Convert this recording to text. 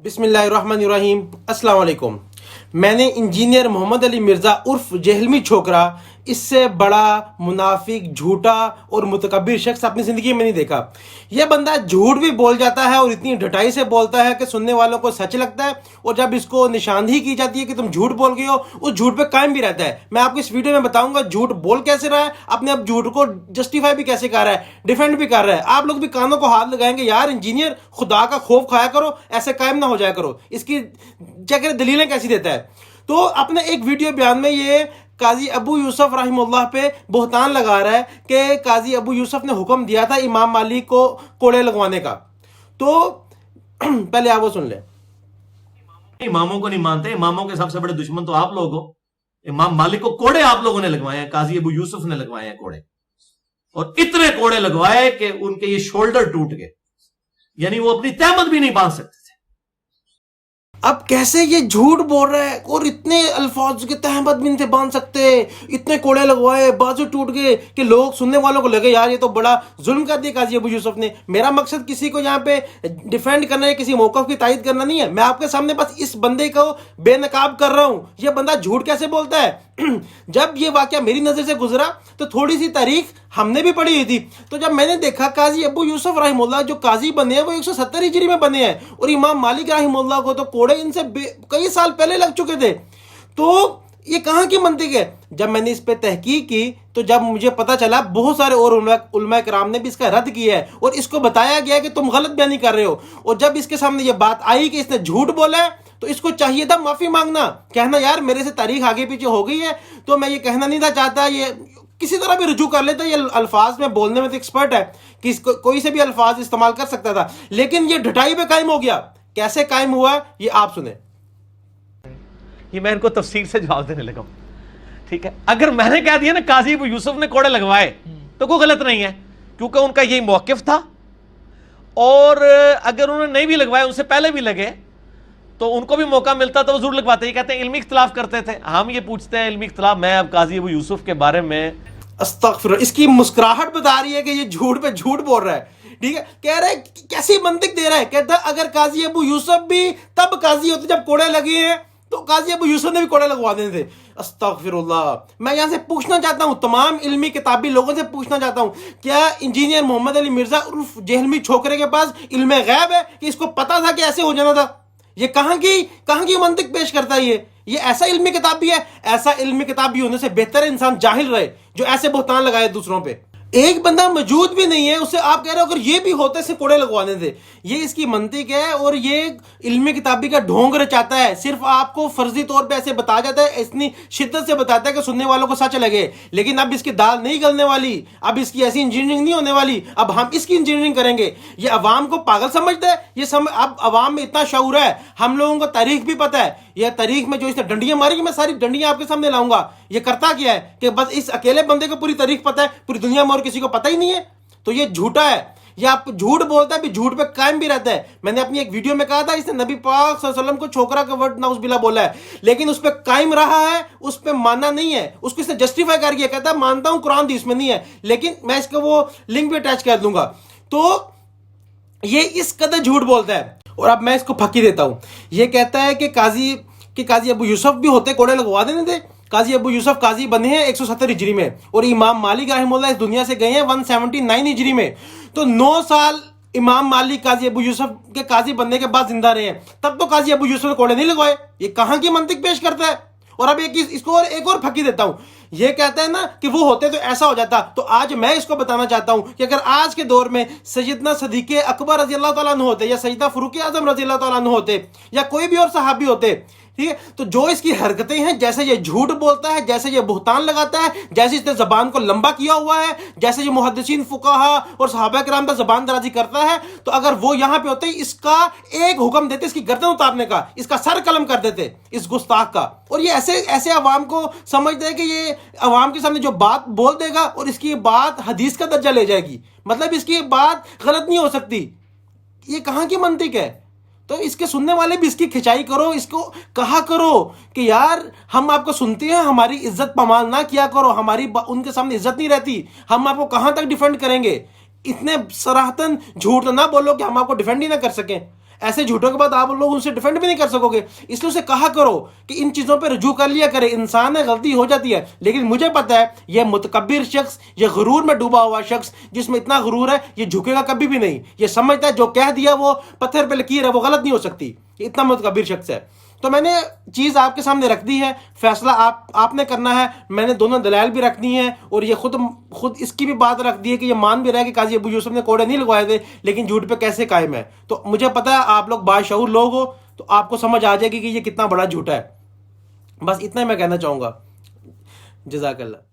बिस्मिल्लाहिर्रहमानिर्रहीम। अस्सलाम वालेकुम। मैंने इंजीनियर मोहम्मद अली मिर्ज़ा उर्फ जहलमी छोकरा इससे बड़ा मुनाफिक, झूठा और मुतकब्बिर शख्स अपनी ज़िंदगी में नहीं देखा। यह बंदा झूठ भी बोल जाता है और इतनी ढटाई से बोलता है कि सुनने वालों को सच लगता है, और जब इसको निशानदेही की जाती है कि तुम झूठ बोल गए हो, उस झूठ पे कायम भी रहता है। मैं आपको इस वीडियो में बताऊंगा झूठ बोल कैसे रहा है, अपने आप झूठ को जस्टिफाई भी कैसे कर रहा है, डिफेंड भी कर रहा है। आप लोग भी कानों को हाथ लगाएंगे, यार इंजीनियर खुदा का खौफ खाया करो, ऐसे कायम ना हो जाया करो। इसकी क्या दलीलें कैसी देता है। तो अपने एक वीडियो बयान में ये काजी अबू यूसुफ रहमतुल्लाह पे बोहतान लगा रहा है कि काजी अबू यूसुफ ने हुक्म दिया था इमाम मालिक को कोड़े लगवाने का। तो पहले आप वो सुन ले। इमामों को नहीं मानते, इमामों के सबसे बड़े दुश्मन तो आप लोग हो। इमाम मालिक को कोड़े आप लोगों ने लगवाए हैं, काजी अबू यूसुफ ने लगवाए हैं कोड़े, और इतने कोड़े लगवाए कि उनके ये शोल्डर टूट गए, यानी वो अपनी तहमत भी नहीं बांध सकते थे। अब कैसे ये झूठ बोल रहा है, और इतने अल्फाज के तहमत भी नहीं थे बांध सकते, इतने कोड़े लगवाए, बाजू टूट गए कि लोग सुनने वालों को लगे यार ये तो बड़ा जुल्म कर दिया काजी अबू यूसुफ ने। मेरा मकसद किसी को यहाँ पे डिफेंड करना है, किसी मौक़िफ़ की तायद करना नहीं है। मैं आपके सामने बस इस बंदे को बेनकाब कर रहा हूँ। ये बंदा झूठ कैसे बोलता है। जब ये वाकया मेरी नज़र से गुजरा तो थोड़ी सी तारीख हमने भी पढ़ी हुई थी। तो जब मैंने देखा काजी अबू यूसुफ रहमतुल्लाह जो काजी बने हैं वो 170 हिजरी में बने हैं, और इमाम मालिक रहमतुल्लाह को तो कोड़े इनसे कई साल पहले लग चुके थे। तो ये कहाँ की मंतिक है। जब मैंने इस पे तहकीक की तो जब मुझे पता चला बहुत सारे और उलमा कराम ने भी इसका रद्द किया है, और इसको बताया गया कि तुम गलत बयानी कर रहे हो। और जब इसके सामने ये बात आई कि इसने झूठ बोला है तो इसको चाहिए था माफ़ी मांगना, कहना यार मेरे से तारीख आगे पीछे हो गई है, तो मैं ये कहना नहीं था चाहता, ये किसी तरह भी रुजू कर लेता। ये अल्फाज में बोलने में तो एक्सपर्ट है कि कोई से भी अल्फाज इस्तेमाल कर सकता था, लेकिन ये ढटाई पे कायम हो गया। कैसे कायम हुआ ये आप सुने। ये मैं इनको तफसीर से जवाब देने लगा हूं, ठीक है। अगर मैंने कह दिया ना काजी अबू यूसुफ ने कोड़े लगवाए तो कोई गलत नहीं है, क्योंकि उनका यही मौकिफ था। और अगर उन्होंने नहीं भी लगवाए, उनसे पहले भी लगे, तो उनको भी मौका मिलता तो वो जरूर लगवाते। ये कहते हैं इल्मी इख्तिलाफ करते थे, हम ये पूछते हैं इल्मी इख्तिलाफ। मैं अब काजी अबू यूसुफ के बारे में अस्तगफिरुल्लाह, इसकी मुस्कुराहट बता रही है कि ये झूठ पे झूठ बोल रहा है। ठीक है, कह रहा है कैसी मंतिक दे रहा है। कहता है अगर काजी अबू यूसुफ भी तब काजी होते जब कोड़े लगे हैं, तो काजी अबू यूसुफ ने भी कोड़े लगवा देने थे। अस्तगफिरुल्लाह। मैं यहाँ से पूछना चाहता हूँ, तमाम इल्मी किताबी लोगों से पूछना चाहता हूँ, क्या इंजीनियर मोहम्मद अली मिर्जा उर्फ जहलमी छोकरे के पास इल्मे गैब है कि इसको पता था कि ऐसे हो जाना था। ये कहाँ की मंतिक पेश करता है। ये ऐसा इल्मी किताब भी है। ऐसा इल्मी किताब भी होने से बेहतर है इंसान जाहिल रहे जो ऐसे बोहतान लगाए दूसरों पे। एक बंदा मौजूद भी नहीं है, उससे आप कह रहे हो अगर ये भी होते से कोड़े लगवाने थे। ये इसकी मंतिक है, और ये इल्मी किताबी का ढोंग रचाता है। सिर्फ आपको फर्जी तौर पे ऐसे बताया जाता है, इतनी शिद्दत से बताता है कि सुनने वालों को सच लगे, लेकिन अब इसकी दाल नहीं गलने वाली, अब इसकी ऐसी इंजीनियरिंग नहीं होने वाली। अब हम इसकी इंजीनियरिंग करेंगे। ये अवाम को पागल समझता है। अब अवाम में इतना शऊर है, हम लोगों को तारीख भी पता है। यह तारीख में जो इसने डंडियां मारी, मैं सारी डंडियां आपके सामने लाऊंगा। ये करता क्या है कि बस इस अकेले बंदे को पूरी तारीख पता है, पूरी दुनिया में और किसी को पता ही नहीं है। तो ये झूठा है। ये आप झूठ बोलता है, भी झूठ पे कायम भी रहता है। मैंने अपनी एक वीडियो में कहा था इसने नबी पाक सल्लल्लाहु अलैहि वसल्लम को छोकरा का वर्ड नाउज़ुबिल्लाह बोला है, लेकिन उस पर कायम रहा है, उस पर मानना नहीं है। उसको इसने जस्टिफाई कर दिया, कहता है मानता हूं कुरान हदीस में नहीं है, लेकिन मैं इसका वो लिंक भी अटैच कर दूंगा। तो ये इस कदर झूठ बोलता है। और अब मैं इसको फकी देता हूं। ये कहता है कि काजी अबू यूसुफ भी होते कोड़े लगवा देने थे। काजी अबू यूसुफ काजी बने हैं 170 हिजरी में, और इमाम मालिक रहमतुल्लाह इस दुनिया से गए हैं 179 हिजरी में। तो 9 साल इमाम मालिक काजी अबू यूसुफ के काजी बनने के बाद जिंदा रहे हैं, तब तो काजी अबू यूसुफ ने कोड़े नहीं लगवाए। ये कहाँ की मंतिक पेश करता है। और अब इसको एक और फकी देता हूं। ये कहता है ना कि वो होते तो ऐसा हो जाता। तो आज मैं इसको बताना चाहता हूं कि अगर आज के दौर में सैयदना सदीक़ अकबर रज़ी अल्लाह तआला अन्हु होते, या सैयदा फ़ारूक़ आज़म रज़ी अल्लाह तआला अन्हु होते, या कोई भी और सहाबी होते, ठीक है, तो जो इसकी हरकतें हैं, जैसे ये झूठ बोलता है, जैसे ये बुहतान लगाता है, जैसे इसने जबान को लंबा किया हुआ है, जैसे ये मुहद्दिसीन फुक़हा और सहाबा किराम पर जबान दराजी करता है, तो अगर वो यहाँ पे होते इसका एक हुक्म देते इसकी गर्दन उतारने का, इसका सर कलम कर देते इस गुस्ताख का। और ये ऐसे अवाम को समझते हैं कि ये अवाम के सामने जो बात बोल देगा और इसकी बात हदीस का दर्जा ले जाएगी, मतलब इसकी बात गलत नहीं हो सकती। ये कहाँ की मंतिक है। तो इसके सुनने वाले भी इसकी खिंचाई करो, इसको कहा करो कि यार हम आपको सुनते हैं, हमारी इज्जत पमाल ना किया करो, हमारी उनके सामने इज्जत नहीं रहती, हम आपको कहाँ तक डिफेंड करेंगे। इतने सराहतन झूठ ना बोलो कि हम आपको डिफेंड ही ना कर सकें। ایسے جھوٹوں کے بعد آپ لوگ ان سے ڈیفینڈ بھی نہیں کر سکو گے. اس لیے اسے کہا کرو کہ ان چیزوں پہ رجوع کر لیا کرے. انسان ہے, غلطی ہو جاتی ہے, لیکن مجھے پتا ہے یہ متکبر شخص, یہ غرور میں ڈوبا ہوا شخص, جس میں اتنا غرور ہے, یہ جھکے گا کبھی بھی نہیں. یہ سمجھتا ہے جو کہہ دیا وہ پتھر پہ لکیر ہے, وہ غلط نہیں ہو سکتی. یہ اتنا متکبر شخص ہے. تو میں نے چیز آپ کے سامنے رکھ دی ہے, فیصلہ آپ نے کرنا ہے. میں نے دونوں دلائل بھی رکھ دی ہیں, اور یہ خود اس کی بھی بات رکھ دی ہے کہ یہ مان بھی رہا ہے کہ قاضی ابو یوسف نے کوڑے نہیں لگوائے تھے, لیکن جھوٹ پہ کیسے قائم ہے. تو مجھے پتا ہے آپ لوگ باشعور لوگ ہو, تو آپ کو سمجھ آ جائے گی کہ یہ کتنا بڑا جھوٹا ہے. بس اتنا ہی میں کہنا چاہوں گا. جزاک اللہ.